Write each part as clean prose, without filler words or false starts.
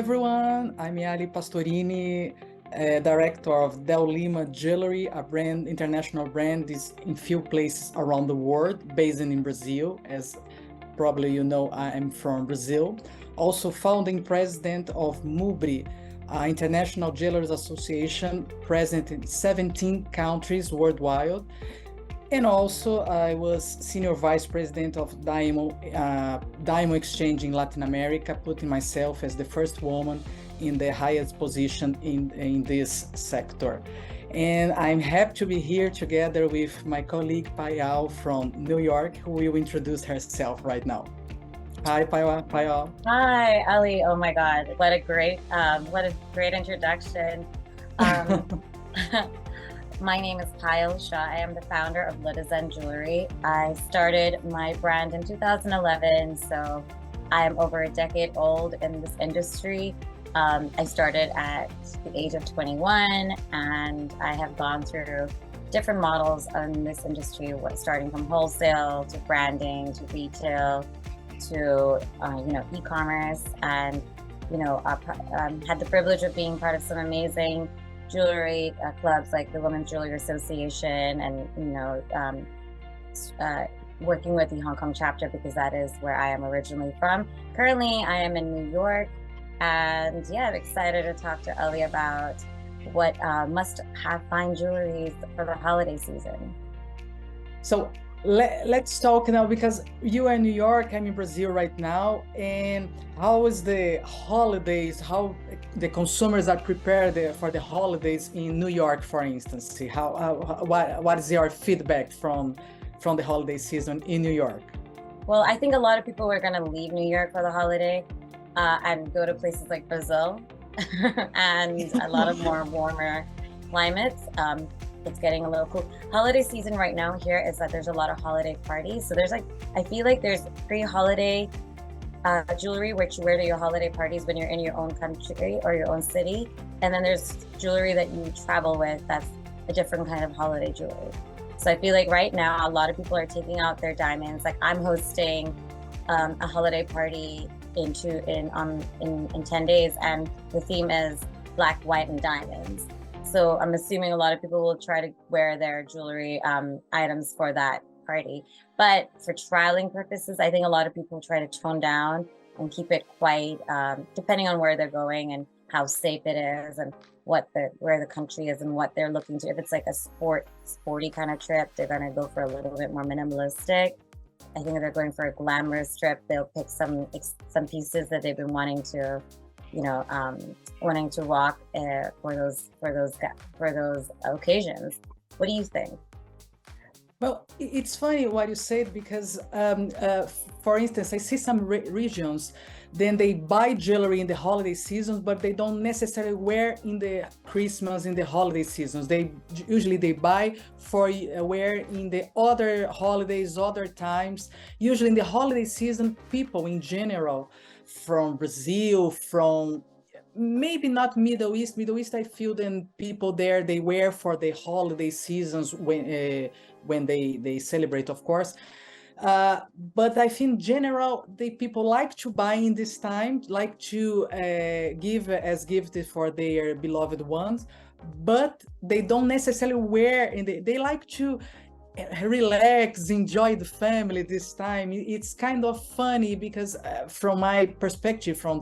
everyone. I'm Aly Pastorini, director of Della Jewellery, a international brand is in few places around the world, based in Brazil. As probably you know, I am from Brazil. Also founding president of MUBRI, International Jewelers Association, present in 17 countries worldwide. And also, I was senior vice president of Diamond Exchange in Latin America, putting myself as the first woman in the highest position in this sector. And I'm happy to be here together with my colleague Payal from New York, who will introduce herself right now. Hi, Payal. Hi, Aly. Oh my God, what a great introduction. My name is Payal Shah. I am the founder of Jewellery. I started my brand in 2011, so I am over a decade old in this industry. I started at the age of 21, and I have gone through different models in this industry, starting from wholesale to branding to retail to e-commerce, and had the privilege of being part of some amazing jewelry clubs like the Women's Jewelry Association, and working with the Hong Kong chapter, because that is where I am originally from. Currently, I am in New York, and I'm excited to talk to Aly about what must-have fine jewelry for the holiday season. So let's talk now, because you are in New York, I'm in Brazil right now. And how is the holidays, how the consumers are prepared for the holidays in New York, for instance? What is your feedback from the holiday season in New York? Well, I think a lot of people are going to leave New York for the holiday and go to places like Brazil and a lot of more warmer climates. It's getting a little cool. Holiday season right now here is that there's a lot of holiday parties. So I feel like there's pre-holiday jewelry, which you wear to your holiday parties when you're in your own country or your own city. And then there's jewelry that you travel with that's a different kind of holiday jewelry. So I feel like right now, a lot of people are taking out their diamonds. Like I'm hosting a holiday party in 10 days, and the theme is black, white, and diamonds. So I'm assuming a lot of people will try to wear their jewelry items for that party. But for trialing purposes, I think a lot of people try to tone down and keep it quite, depending on where they're going and how safe it is and where the country is and what they're looking to. If it's like a sporty kind of trip, they're gonna go for a little bit more minimalistic. I think if they're going for a glamorous trip, they'll pick some pieces that they've been wanting to rock for those occasions. What do you think? Well, it's funny what you said, because for instance, I see some regions, then they buy jewelry in the holiday seasons, but they don't necessarily wear in the Christmas, in the holiday seasons. They usually buy for wear in the other holidays, other times. Usually in the holiday season, people in general from Brazil, from maybe not Middle East, I feel then people there, they wear for the holiday seasons when they celebrate, of course. But I think in general, the people like to buy in this time, like to give as gift for their beloved ones, but they don't necessarily wear, they like to relax, enjoy the family this time. It's kind of funny, because from my perspective, from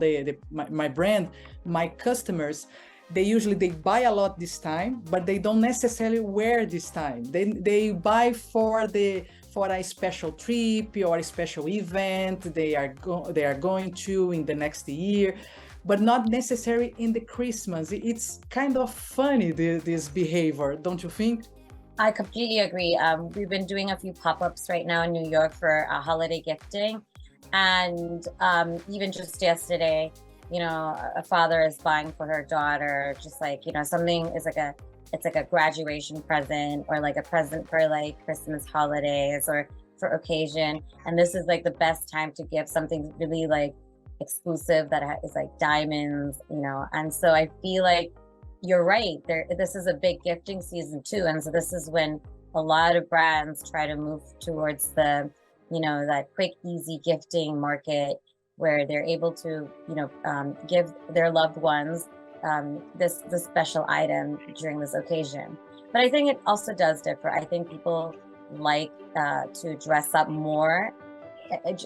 my brand, my customers, they buy a lot this time, but they don't necessarily wear this time. They buy for a special trip or a special event they are going to in the next year, but not necessarily in the Christmas. It's kind of funny, this behavior, don't you think? I completely agree. We've been doing a few pop-ups right now in New York for holiday gifting. And even just yesterday, a father is buying for her daughter, just like, something is it's like a graduation present, or like a present for like Christmas holidays or for occasion. And this is like the best time to give something really like exclusive that is like diamonds, And so I feel like you're right. This is a big gifting season too. And so this is when a lot of brands try to move towards the, that quick, easy gifting market, where they're able to, give their loved ones this special item during this occasion. But I think it also does differ. I think people like to dress up more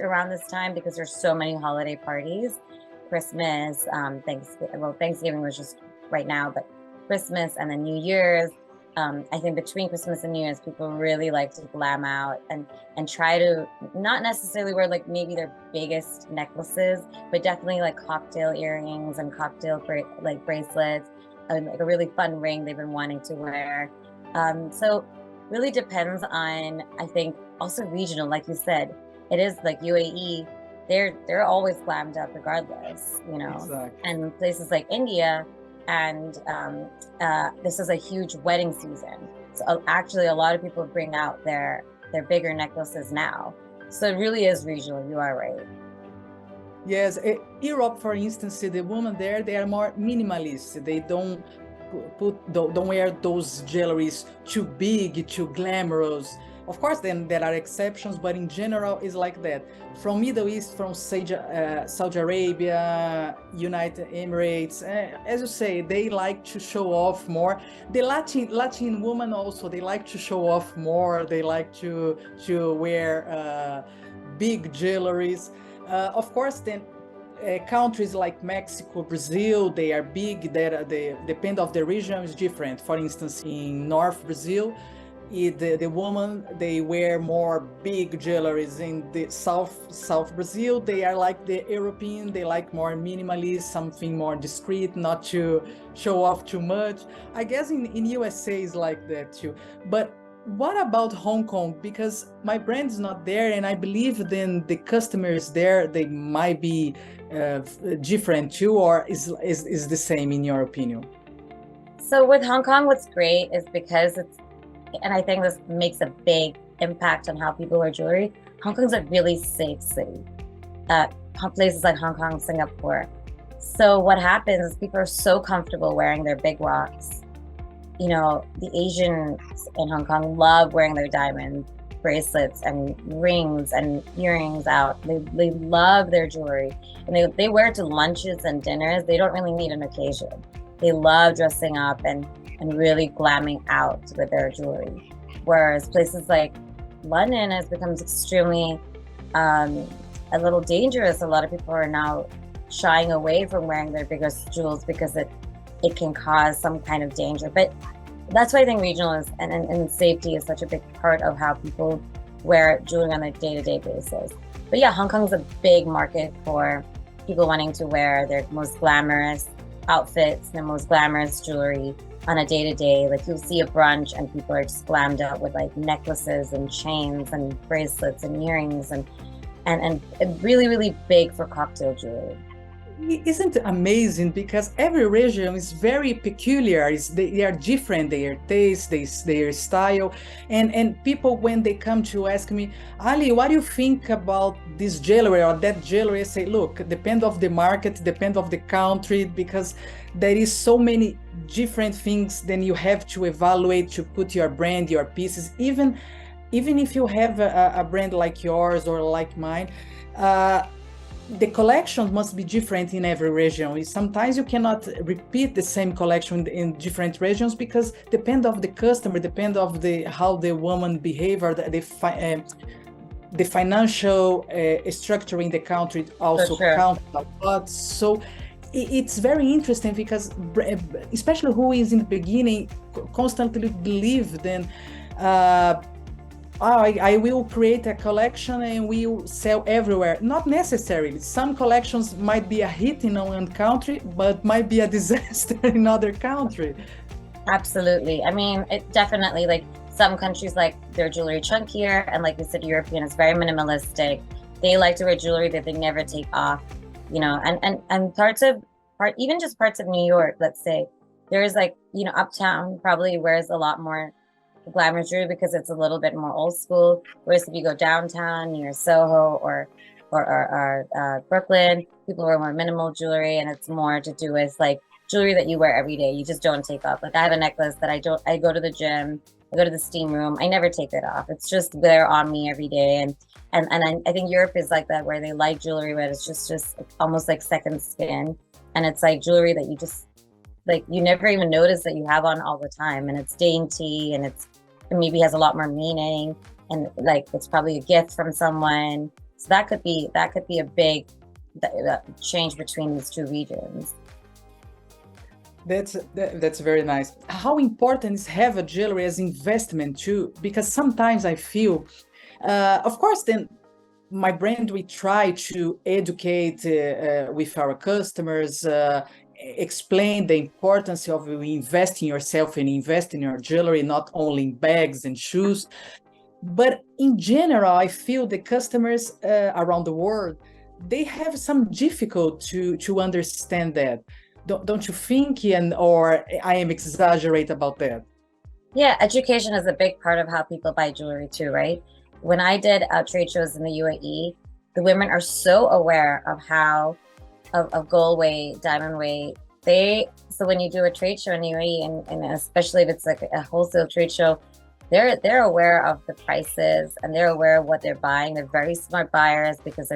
around this time because there's so many holiday parties. Christmas, Thanksgiving was just right now, but Christmas and then New Year's. I think between Christmas and New Year's, people really like to glam out and try to not necessarily wear like maybe their biggest necklaces, but definitely like cocktail earrings and cocktail bracelets, and like a really fun ring they've been wanting to wear. So really depends on, I think, also regional, like you said. It is like UAE, they're always glammed up regardless, Exactly. And places like India, and this is a huge wedding season. So actually a lot of people bring out their bigger necklaces now. So it really is regional, you are right. Yes, Europe, for instance, the women there, they are more minimalist. They don't don't wear those jewelries too big, too glamorous. Of course, then there are exceptions, but in general, it's like that. From Middle East, from Saudi Arabia, United Emirates, as you say, they like to show off more. The Latin women also, they like to show off more. They like to wear big jewelries. Of course, then countries like Mexico, Brazil, they are big. They depend of the region is different. For instance, in North Brazil, the woman, they wear more big jewelries. In the South Brazil, they are like the European, they like more minimalist, something more discreet, not to show off too much. I guess in USA is like that too. But what about Hong Kong? Because my brand is not there, and I believe then the customers there, they might be different too, or is the same in your opinion? So with Hong Kong, what's great is because and I think this makes a big impact on how people wear jewelry. Hong Kong's a really safe city. Places like Hong Kong, Singapore. So what happens is people are so comfortable wearing their big rocks. The Asians in Hong Kong love wearing their diamond bracelets and rings and earrings out. They love their jewelry, and they wear it to lunches and dinners. They don't really need an occasion. They love dressing up and really glamming out with their jewelry. Whereas places like London has become extremely a little dangerous. A lot of people are now shying away from wearing their biggest jewels because it can cause some kind of danger. But that's why I think regional is and safety is such a big part of how people wear jewelry on a day-to-day basis. But yeah, Hong Kong's a big market for people wanting to wear their most glamorous outfits, their most glamorous jewelry on a day-to-day. Like you'll see a brunch and people are just glammed out with like necklaces and chains and bracelets and earrings and really, really big for cocktail jewelry. Isn't it amazing? Because every region is very peculiar. They are different, their taste, their style. And people, when they come to ask me, Ali, what do you think about this jewelry or that jewelry? I say, look, depend of the market, depend of the country, because there is so many different things. Then you have to evaluate, to put your brand, your pieces, even if you have a brand like yours or like mine, the collection must be different in every region. Sometimes you cannot repeat the same collection in different regions because depend of the customer, depend of how the woman behave, or the financial structure in the country also counts a lot. So it's very interesting because especially who is in the beginning constantly believe then I will create a collection and will sell everywhere. Not necessarily. Some collections might be a hit in one country, but might be a disaster in another country. Absolutely. I mean, it definitely, like some countries like their jewelry chunkier, and like you said, European is very minimalistic. They like to wear jewelry that they never take off, and even just parts of New York, let's say, there is like, uptown probably wears a lot more glamorous jewelry because it's a little bit more old school. Whereas if you go downtown near Soho or Brooklyn, people wear more minimal jewelry, and it's more to do with like jewelry that you wear every day. You just don't take off. Like I have a necklace that I go to the gym I go to the steam room. I never take it off. It's just there on me every day. And I think Europe is like that, where they like jewelry, but it's just almost like second skin. And it's like jewelry that you just, like, you never even notice that you have on all the time. And it's dainty, and it maybe has a lot more meaning. And like, it's probably a gift from someone. So that could be a big change between these two regions. That's very nice. How important is have a jewelry as investment too? Because sometimes I feel, of course, then my brand, we try to educate with our customers, explain the importance of invest in yourself and invest in your jewelry, not only in bags and shoes. But in general, I feel the customers around the world, they have some difficulty to understand that. Don't you think? Or I am exaggerate about that? Yeah, education is a big part of how people buy jewelry too, right? When I did trade shows in the UAE, the women are so aware of how of gold weight, diamond weight. So when you do a trade show in the UAE, and especially if it's like a wholesale trade show, they're aware of the prices, and they're aware of what they're buying. They're very smart buyers because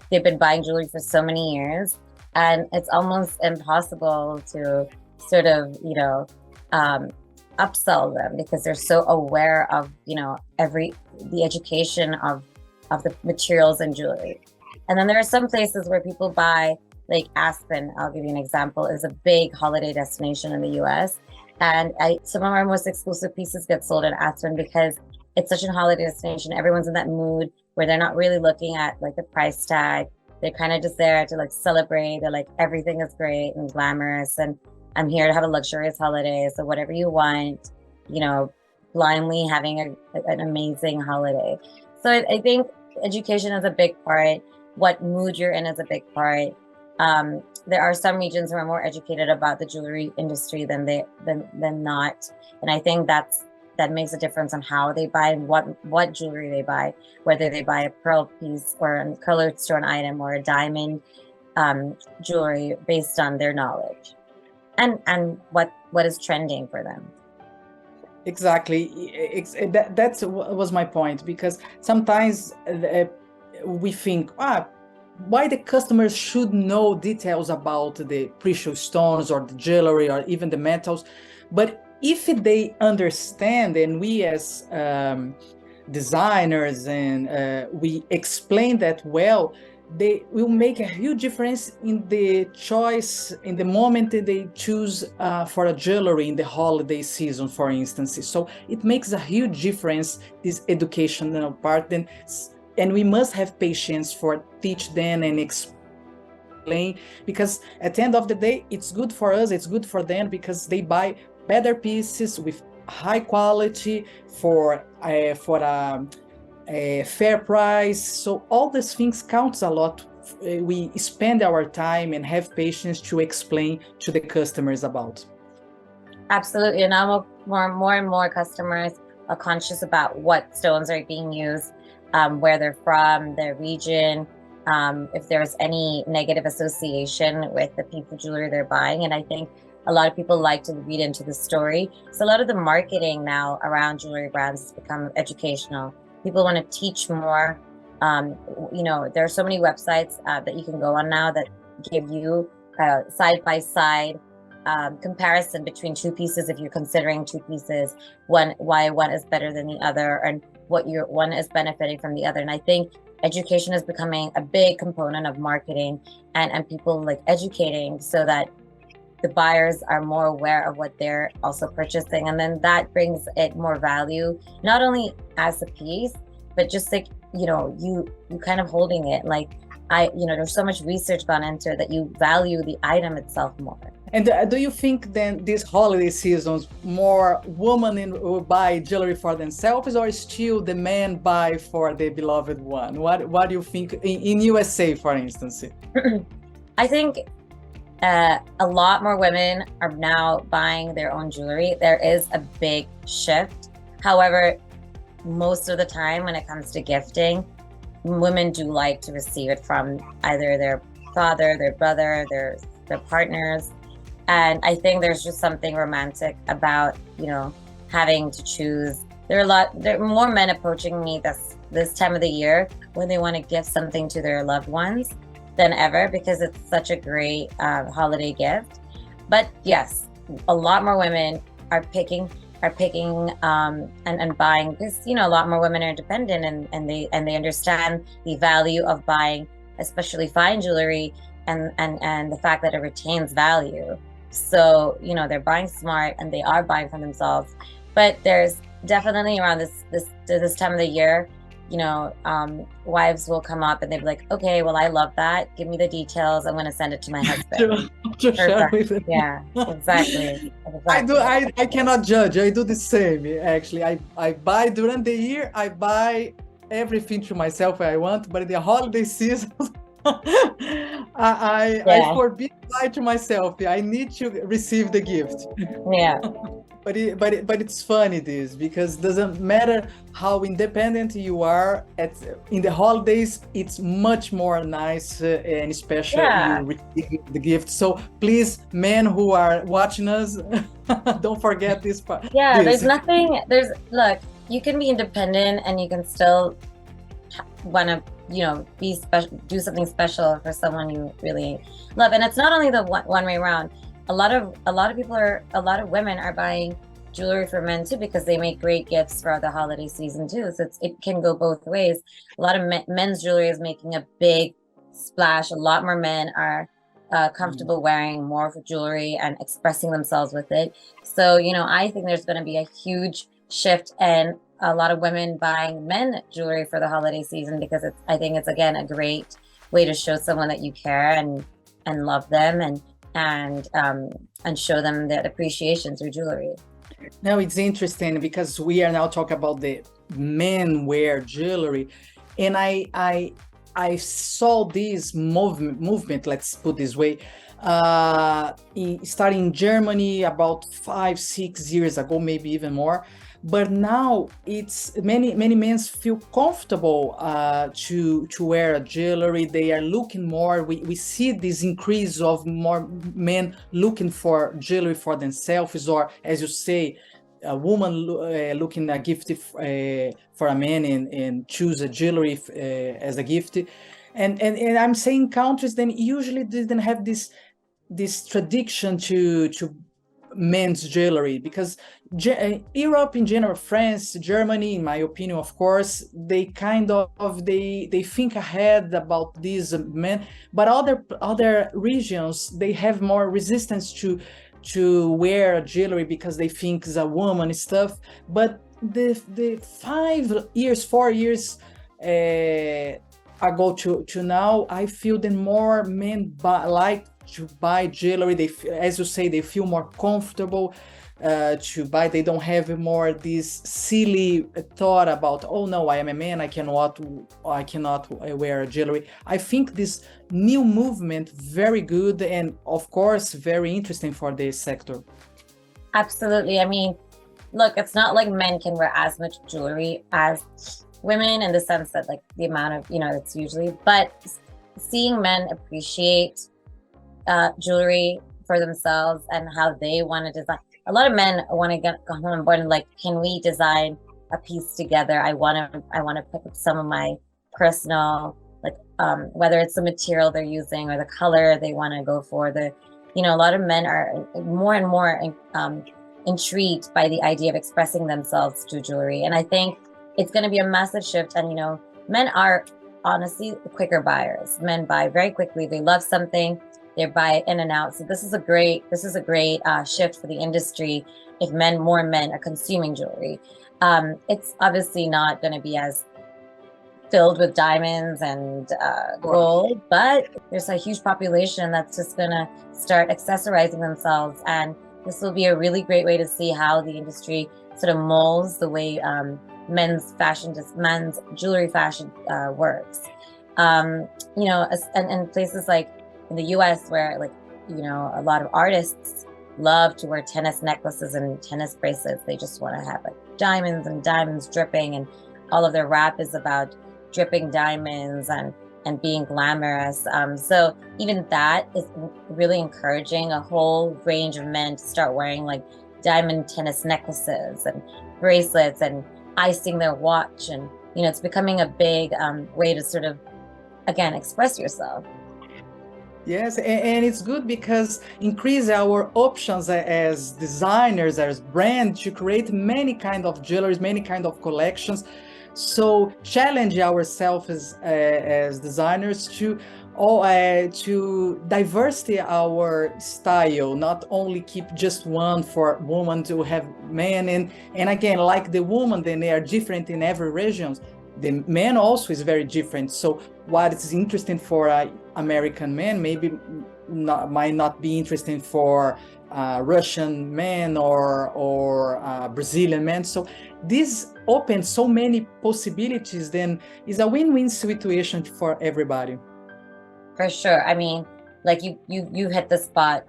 they've been buying jewelry for so many years, and it's almost impossible to sort of, upsell them, because they're so aware of, the education of the materials and jewelry. And then there are some places where people buy, like Aspen, I'll give you an example, is a big holiday destination in the US. And some of our most exclusive pieces get sold in Aspen because it's such a holiday destination. Everyone's in that mood where they're not really looking at like the price tag. They're kind of just there to like celebrate. They're like, everything is great and glamorous, and I'm here to have a luxurious holiday. So whatever you want, blindly having an amazing holiday. So I think education is a big part. What mood you're in is a big part. There are some regions who are more educated about the jewelry industry than not, and I think that makes a difference on how they buy and what jewelry they buy, whether they buy a pearl piece or a colored stone item or a diamond jewelry, based on their knowledge and what is trending for them. Exactly. That was my point, because sometimes we think, why the customers should know details about the precious stones or the jewelry or even the metals. But if they understand, and we as designers, and we explain that well, they will make a huge difference in the choice, in the moment that they choose for a jewelry in the holiday season, for instance. So it makes a huge difference, this educational part. And we must have patience for teach them and explain, because at the end of the day, it's good for us, it's good for them, because they buy better pieces with high quality for a fair price. So all these things counts a lot. We spend our time and have patience to explain to the customers about. Absolutely. And now more and more customers are conscious about what stones are being used, where they're from, their region, if there's any negative association with the piece of jewelry they're buying. And I think a lot of people like to read into the story. So a lot of the marketing now around jewelry brands has become educational. People want to teach more. There are so many websites that you can go on now that give you side-by-side comparison between two pieces, if you're considering two pieces, why one is better than the other, and what one is benefiting from the other. And I think education is becoming a big component of marketing, and people like educating so that the buyers are more aware of what they're also purchasing. And then that brings it more value, not only as a piece, but just like, you kind of holding it. Like, there's so much research gone into it that you value the item itself more. And do you think then these holiday seasons, more women will buy jewelry for themselves, or still the men buy for the beloved one? What do you think in USA, for instance? I think a lot more women are now buying their own jewelry. There is a big shift. However, most of the time when it comes to gifting, women do like to receive it from either their father, their brother, their partners. And I think there's just something romantic about, having to choose. There are more men approaching me this time of the year when they want to gift something to their loved ones than ever, because it's such a great holiday gift. But yes, a lot more women are picking and buying, because a lot more women are independent, and they understand the value of buying, especially fine jewelry, and the fact that it retains value. So they're buying smart, and they are buying for themselves. But there's definitely around this time of the year, wives will come up and they'll be like, okay, well, I love that, give me the details, I'm going to send it to my husband. Yeah, exactly. I cannot judge. I do the same, actually. I buy during the year, I buy everything to myself I want, but in the holiday season I forbid buy to myself. I need to receive the gift. Yeah. But it's funny this, because it doesn't matter how independent you are, in the holidays it's much more nice and special. You receive the gift. So please, men who are watching us, don't forget this part. Look, you can be independent and you can still want to be special, do something special for someone you really love. And it's not only the one way around. A lot of women are buying jewelry for men too, because they make great gifts for the holiday season too. So it can go both ways. A lot of men's jewelry is making a big splash. A lot more men are comfortable wearing more for jewelry and expressing themselves with it. So I think there's going to be a huge shift, and a lot of women buying men jewelry for the holiday season, because I think it's again a great way to show someone that you care and love them, and show them that appreciation through jewelry. Now it's interesting, because we are now talking about the men wear jewelry, and I saw this movement, let's put this way, starting in Germany about 5-6 years ago, maybe even more. But now it's many men feel comfortable to wear a jewelry. They are looking more. We see this increase of more men looking for jewelry for themselves, or as you say, a woman looking a gift for a man, and choose a jewelry as a gift. And I'm saying countries then usually didn't have this tradition to men's jewelry, because Europe in general, France, Germany, in my opinion, of course, they kind of they think ahead about these men, but other regions, they have more resistance to wear jewelry, because they think it's a woman stuff. But the 4 years ago to now, I feel that more men like to buy jewelry. They, as you say, they feel more comfortable to buy. They don't have more this silly thought about, oh no, I am a man, I cannot wear jewelry. I think this new movement very good, and of course very interesting for this sector. Absolutely. I mean, look, it's not like men can wear as much jewelry as women, in the sense that like the amount of it's usually, but seeing men appreciate jewelry for themselves and how they want to design. A lot of men want to go home on board and like, can we design a piece together? I want to pick up some of my personal, like whether it's the material they're using or the color they want to go for. A lot of men are more and more intrigued by the idea of expressing themselves through jewelry, and I think it's going to be a massive shift. And men are honestly quicker buyers. Men buy very quickly. They love something, they buy in and out. So this is a great shift for the industry if more men are consuming jewelry. It's obviously not going to be as filled with diamonds and gold, but there's a huge population that's just going to start accessorizing themselves, and this will be a really great way to see how the industry sort of molds the way men's jewelry fashion works. And places like in the US, where a lot of artists love to wear tennis necklaces and tennis bracelets. They just want to have like diamonds and diamonds dripping, and all of their rap is about dripping diamonds and being glamorous. So even that is really encouraging a whole range of men to start wearing like diamond tennis necklaces and bracelets and icing their watch. And, it's becoming a big way to sort of, again, express yourself. Yes, and it's good because increase our options as designers, as brand, to create many kind of jewelries, many kind of collections. So challenge ourselves as designers to diversity our style, not only keep just one for woman to have men, and again, like the woman, then they are different in every region. The man also is very different. So what is interesting for American men might not be interesting for Russian men or Brazilian men. So this opens so many possibilities. Then is a win-win situation for everybody. For sure. I mean, like you hit the spot.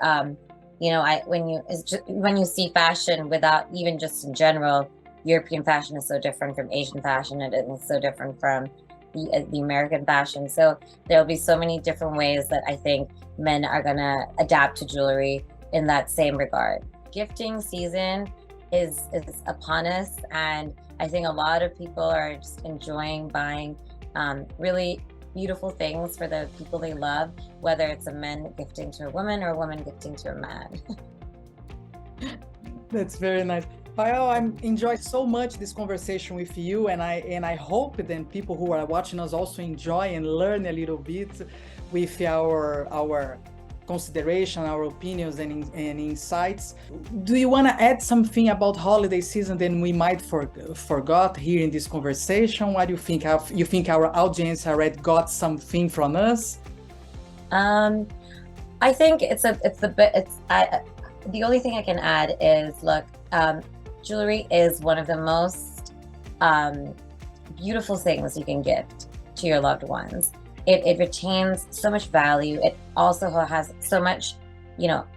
When you see fashion, without even just in general, European fashion is so different from Asian fashion. It is so different from the American fashion. So there'll be so many different ways that I think men are gonna adapt to jewelry in that same regard. Gifting season is upon us, and I think a lot of people are just enjoying buying really beautiful things for the people they love, whether it's a man gifting to a woman or a woman gifting to a man. That's very nice. Payal, I enjoy so much this conversation with you, and I hope then people who are watching us also enjoy and learn a little bit with our consideration, our opinions and insights. Do you want to add something about holiday season that we might forgot here in this conversation? What do you think? You think our audience already got something from us? I think the only thing I can add is, look, jewelry is one of the most beautiful things you can gift to your loved ones. It retains so much value. It also has so much,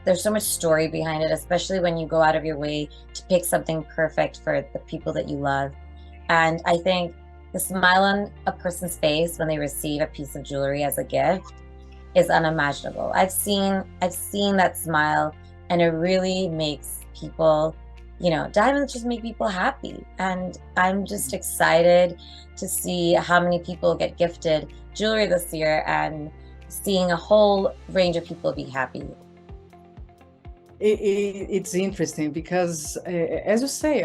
there's so much story behind it, especially when you go out of your way to pick something perfect for the people that you love. And I think the smile on a person's face when they receive a piece of jewelry as a gift is unimaginable. I've seen that smile, and it really makes people, diamonds just make people happy. And I'm just excited to see how many people get gifted jewelry this year and seeing a whole range of people be happy. It's interesting because, as you say,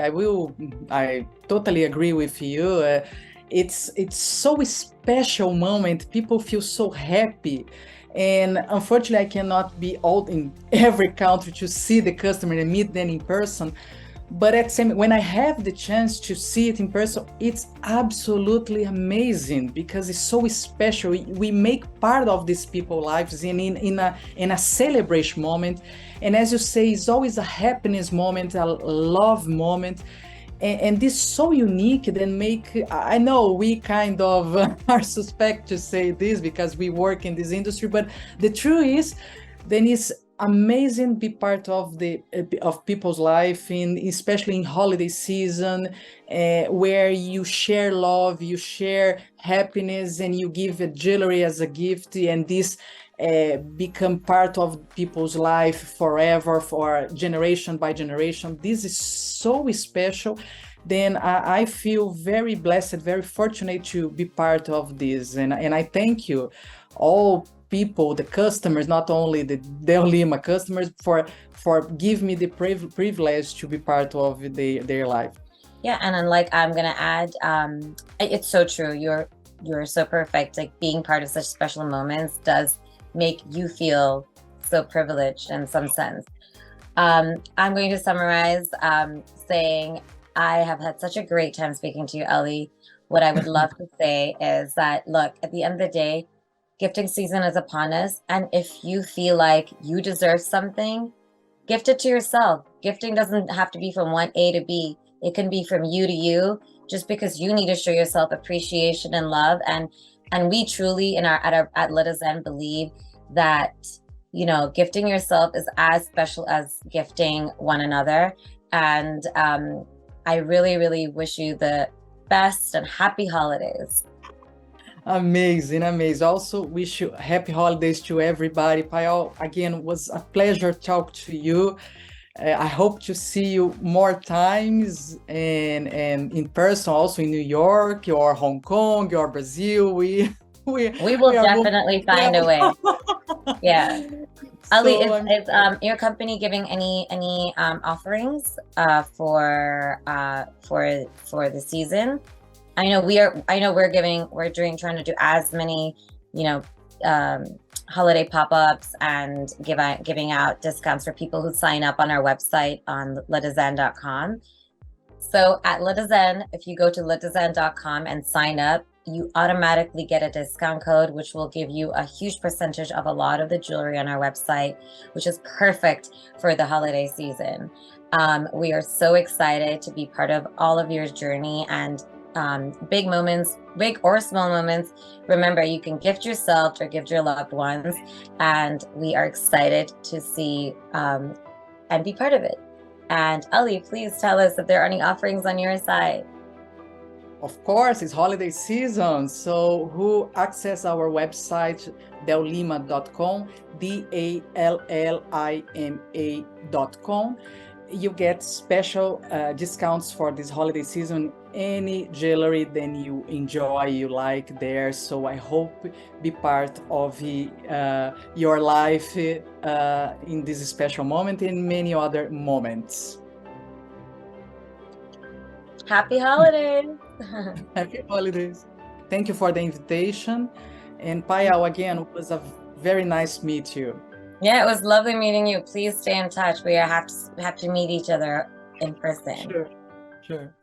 I totally agree with you. It's so special moment. People feel so happy. And unfortunately, I cannot be out in every country to see the customer and meet them in person. But at the same, when I have the chance to see it in person, it's absolutely amazing because it's so special. We make part of these people's lives in a celebration moment. And as you say, it's always a happiness moment, a love moment. And this is so unique that I know we kind of are suspect to say this because we work in this industry, but the truth is, then it's amazing be part of people's life, especially in holiday season, where you share love, you share happiness, and you give a jewelry as a gift, and this become part of people's life forever, for generation by generation. This is so special. Then I feel very blessed, very fortunate to be part of this, and I thank you all people, the customers, not only the Della customers, for give me the privilege to be part of their life. Yeah, and like I'm gonna add, it's so true. You're so perfect. Like, being part of such special moments does make you feel so privileged in some sense. I'm going to summarize saying I have had such a great time speaking to you, Aly. What I would love to say is that, look, at the end of the day, gifting season is upon us. And if you feel like you deserve something, gift it to yourself. Gifting doesn't have to be from one A to B. It can be from you to you, just because you need to show yourself appreciation and love. And we truly at Let Us Zen believe that, gifting yourself is as special as gifting one another. And I really, really wish you the best and happy holidays. Amazing. Also wish you happy holidays to everybody. Payal, again, was a pleasure to talk to you. I hope to see you more times and in person, also in New York or Hong Kong or Brazil. We will we are moving. definitely find a way. Yeah. Ali, So is your company giving any offerings for the season? I know trying to do as many, you know, holiday pop-ups and giving out discounts for people who sign up on our website on letazen.com. So at Letazen, if you go to letazen.com and sign up, you automatically get a discount code, which will give you a huge percentage of a lot of the jewelry on our website, which is perfect for the holiday season. We are so excited to be part of all of your journey, and big moments, big or small moments. Remember, you can gift yourself or gift your loved ones, and we are excited to see and be part of it. And Aly, please tell us if there are any offerings on your side. of course, it's holiday season. So who access our website, dallima.com, dallima.com, you get special discounts for this holiday season. Any jewelry that you enjoy, you like there. So I hope be part of your life in this special moment and many other moments. Happy holidays. Happy holidays. Thank you for the invitation. And Payal, again, it was a very nice meet you. Yeah, it was lovely meeting you. Please stay in touch. We have to meet each other in person. Sure.